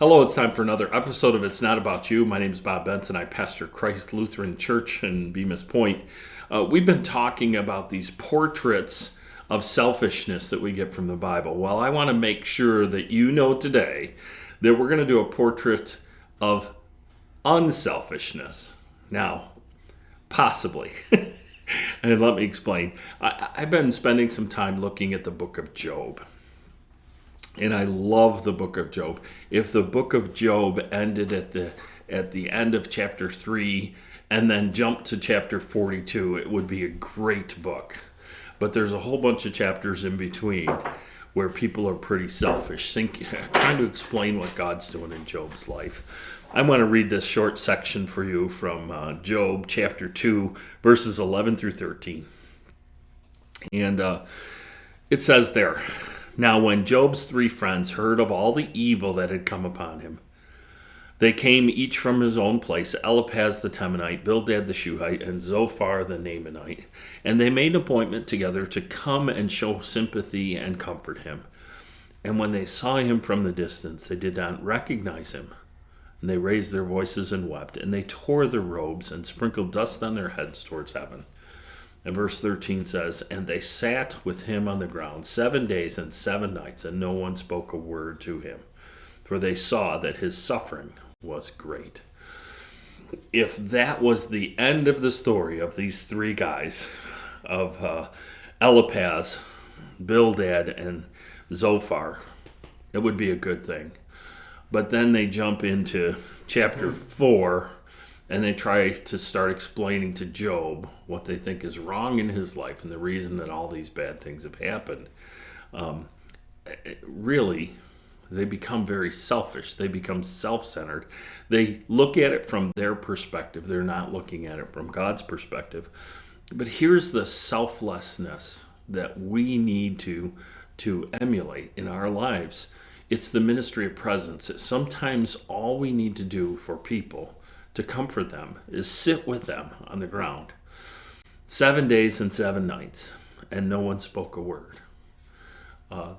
Hello, it's time for another episode of It's Not About You. My name is Bob Benson. I pastor Christ Lutheran Church in Bemis Point. We've been talking about these portraits of selfishness that we get from the Bible. Well, I want to make sure that you know today that we're going to do a portrait of unselfishness. Now, possibly. And let me explain. I've been spending some time looking at the book of Job. And I love the book of Job. If the book of Job ended at the end of chapter 3 and then jumped to chapter 42, it would be a great book. But there's a whole bunch of chapters in between where people are pretty selfish, trying to explain what God's doing in Job's life. I want to read this short section for you from Job chapter 2, verses 11 through 13. And it says there, "Now when Job's 3 friends heard of all the evil that had come upon him, they came each from his own place, Eliphaz the Temanite, Bildad the Shuhite, and Zophar the Naamanite. And they made an appointment together to come and show sympathy and comfort him. And when they saw him from the distance, they did not recognize him. And they raised their voices and wept, and they tore their robes and sprinkled dust on their heads towards heaven." And verse 13 says, "And they sat with him on the ground 7 days and 7 nights, and no one spoke a word to him, for they saw that his suffering was great." If that was the end of the story of these 3 guys, of Eliphaz, Bildad, and Zophar, it would be a good thing. But then they jump into chapter 4, and they try to start explaining to Job what they think is wrong in his life and the reason that all these bad things have happened. Really, they become very selfish. They become self-centered. They look at it from their perspective. They're not looking at it from God's perspective. But here's the selflessness that we need to emulate in our lives. It's the ministry of presence. It's sometimes all we need to do for people to comfort them is sit with them on the ground 7 days and 7 nights, and no one spoke a word.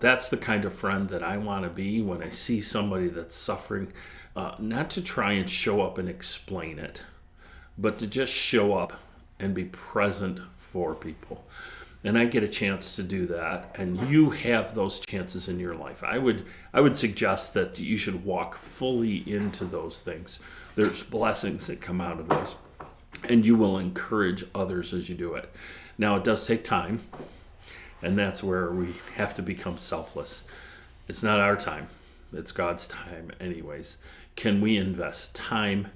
That's the kind of friend that I want to be when I see somebody that's suffering, not to try and show up and explain it, but to just show up and be present for people. And I get a chance to do that, and you have those chances in your life. I would suggest that you should walk fully into those things. There's blessings that come out of those, and you will encourage others as you do it. Now, it does take time, and that's where we have to become selfless. It's not our time. It's God's time anyways. Can we invest time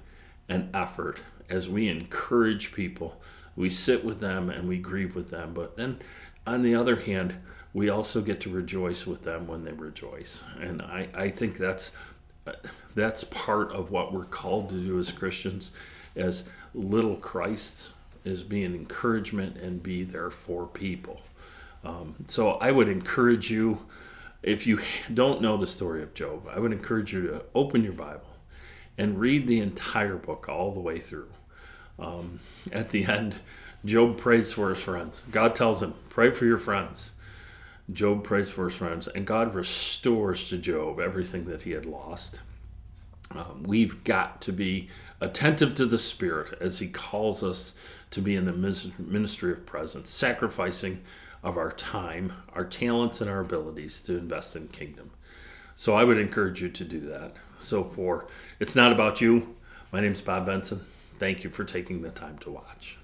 and effort as we encourage people? We sit with them and we grieve with them. But then, on the other hand, we also get to rejoice with them when they rejoice. And I think that's part of what we're called to do as Christians, as little Christs, is be an encouragement and be there for people. So I would encourage you, if you don't know the story of Job, I would encourage you to open your Bible and read the entire book all the way through. At the end, Job prays for his friends. God tells him, pray for your friends. Job prays for his friends, and God restores to Job everything that he had lost. We've got to be attentive to the Spirit as he calls us to be in the ministry of presence, sacrificing of our time, our talents, and our abilities to invest in kingdom. So I would encourage you to do that. So It's Not About You. My name is Bob Benson. Thank you for taking the time to watch.